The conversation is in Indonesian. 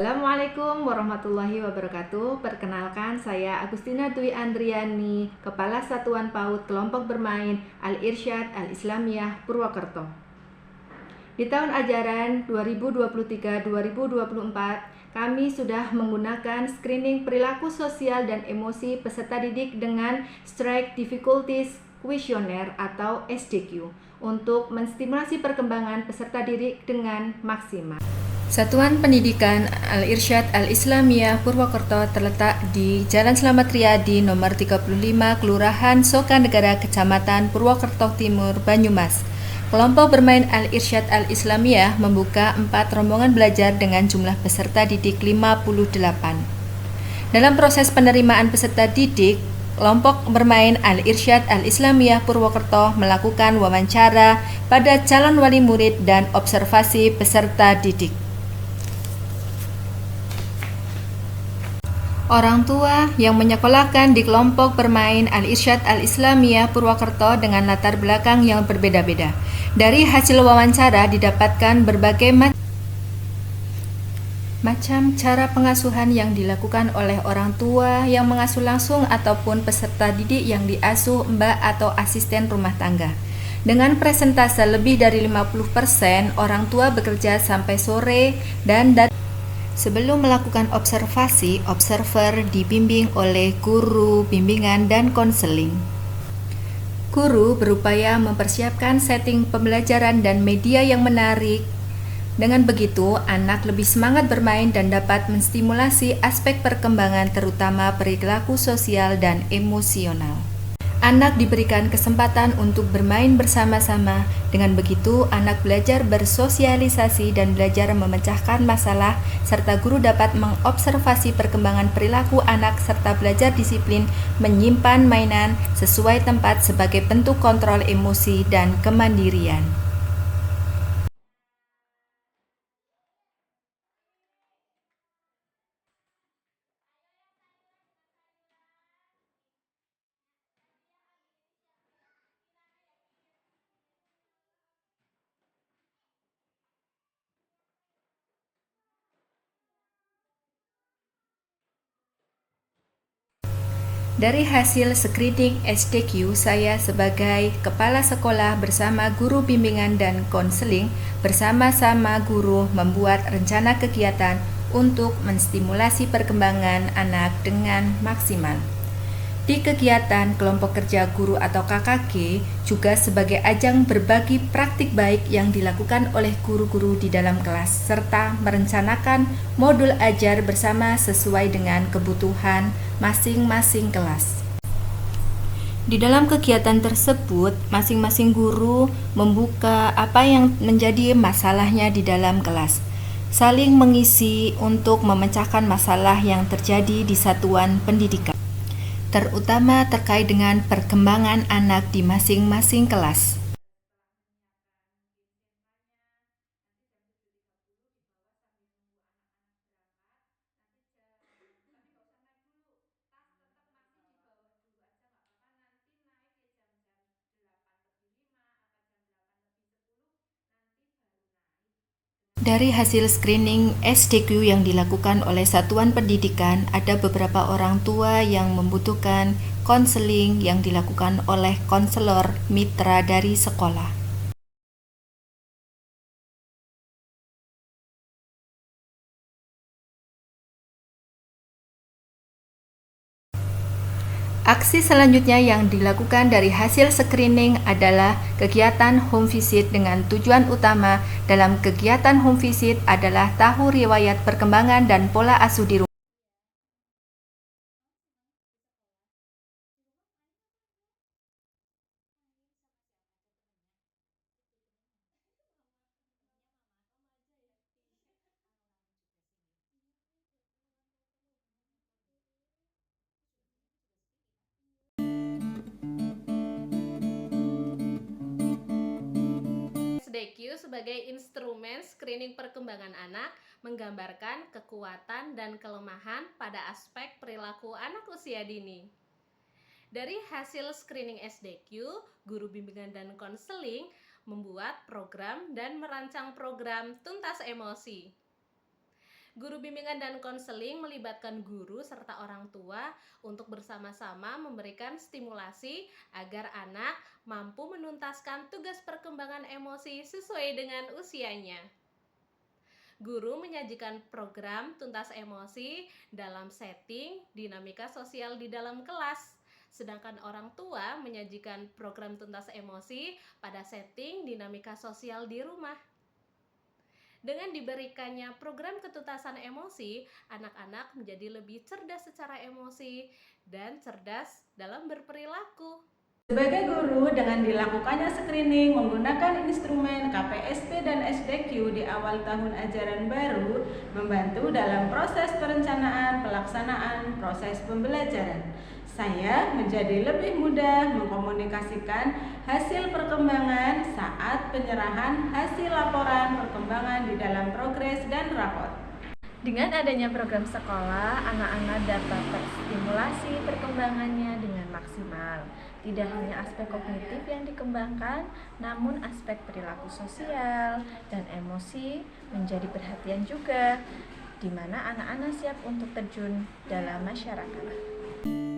Assalamualaikum warahmatullahi wabarakatuh. Perkenalkan, saya Agustina Dwi Andriani, Kepala Satuan PAUD Kelompok Bermain Al-Irsyad Al-Islamiyah Purwokerto. Di tahun ajaran 2023-2024, kami sudah menggunakan screening perilaku sosial dan emosi peserta didik dengan Strike Difficulties Questionnaire atau SDQ untuk menstimulasi perkembangan peserta didik dengan maksimal. Satuan Pendidikan Al-Irsyad Al-Islamiyah Purwokerto terletak di Jalan Slamet Riyadi nomor 35, Kelurahan Sokanegara, Kecamatan Purwokerto Timur, Banyumas. Kelompok bermain Al-Irsyad Al-Islamiyah membuka 4 rombongan belajar dengan jumlah peserta didik 58. Dalam proses penerimaan peserta didik, kelompok bermain Al-Irsyad Al-Islamiyah Purwokerto melakukan wawancara pada calon wali murid dan observasi peserta didik. Orang tua yang menyekolahkan di kelompok bermain Al-Irsyad Al-Islamiyah Purwokerto dengan latar belakang yang berbeda-beda. Dari hasil wawancara didapatkan berbagai macam cara pengasuhan yang dilakukan oleh orang tua yang mengasuh langsung ataupun peserta didik yang diasuh mbak atau asisten rumah tangga. Dengan presentase lebih dari 50%, orang tua bekerja sampai sore dan sebelum melakukan observasi, observer dibimbing oleh guru bimbingan dan konseling. Guru berupaya mempersiapkan setting pembelajaran dan media yang menarik. Dengan begitu, anak lebih semangat bermain dan dapat menstimulasi aspek perkembangan terutama perilaku sosial dan emosional. Anak diberikan kesempatan untuk bermain bersama-sama. Dengan begitu, anak belajar bersosialisasi dan belajar memecahkan masalah, serta guru dapat mengobservasi perkembangan perilaku anak serta belajar disiplin menyimpan mainan sesuai tempat sebagai bentuk kontrol emosi dan kemandirian. Dari hasil screening SDQ, saya sebagai kepala sekolah bersama guru bimbingan dan konseling bersama-sama guru membuat rencana kegiatan untuk menstimulasi perkembangan anak dengan maksimal. Di kegiatan kelompok kerja guru atau KKG juga sebagai ajang berbagi praktik baik yang dilakukan oleh guru-guru di dalam kelas serta merencanakan modul ajar bersama sesuai dengan kebutuhan masing-masing kelas. Di dalam kegiatan tersebut, masing-masing guru membuka apa yang menjadi masalahnya di dalam kelas, saling mengisi untuk memecahkan masalah yang terjadi di satuan pendidikan, terutama terkait dengan perkembangan anak di masing-masing kelas. Dari hasil screening SDQ yang dilakukan oleh Satuan Pendidikan, ada beberapa orang tua yang membutuhkan konseling yang dilakukan oleh konselor mitra dari sekolah. Aksi selanjutnya yang dilakukan dari hasil screening adalah kegiatan home visit dengan tujuan utama dalam kegiatan home visit adalah tahu riwayat perkembangan dan pola asuh di rumah. SDQ sebagai instrumen screening perkembangan anak menggambarkan kekuatan dan kelemahan pada aspek perilaku anak usia dini. Dari hasil screening SDQ, guru bimbingan dan konseling membuat program dan merancang program tuntas emosi. Guru bimbingan dan konseling melibatkan guru serta orang tua untuk bersama-sama memberikan stimulasi agar anak mampu menuntaskan tugas perkembangan emosi sesuai dengan usianya. Guru menyajikan program tuntas emosi dalam setting dinamika sosial di dalam kelas, sedangkan orang tua menyajikan program tuntas emosi pada setting dinamika sosial di rumah. Dengan diberikannya program ketuntasan emosi, anak-anak menjadi lebih cerdas secara emosi dan cerdas dalam berperilaku. Sebagai guru, dengan dilakukannya screening menggunakan instrumen KPSP dan SDQ di awal tahun ajaran baru, membantu dalam proses perencanaan pelaksanaan proses pembelajaran. Saya menjadi lebih mudah mengkomunikasikan hasil perkembangan saat penyerahan hasil laporan perkembangan di dalam progres dan rapor. Dengan adanya program sekolah, anak-anak dapat terstimulasi perkembangannya dengan maksimal. Tidak hanya aspek kognitif yang dikembangkan, namun aspek perilaku sosial dan emosi menjadi perhatian juga, di mana anak-anak siap untuk terjun dalam masyarakat.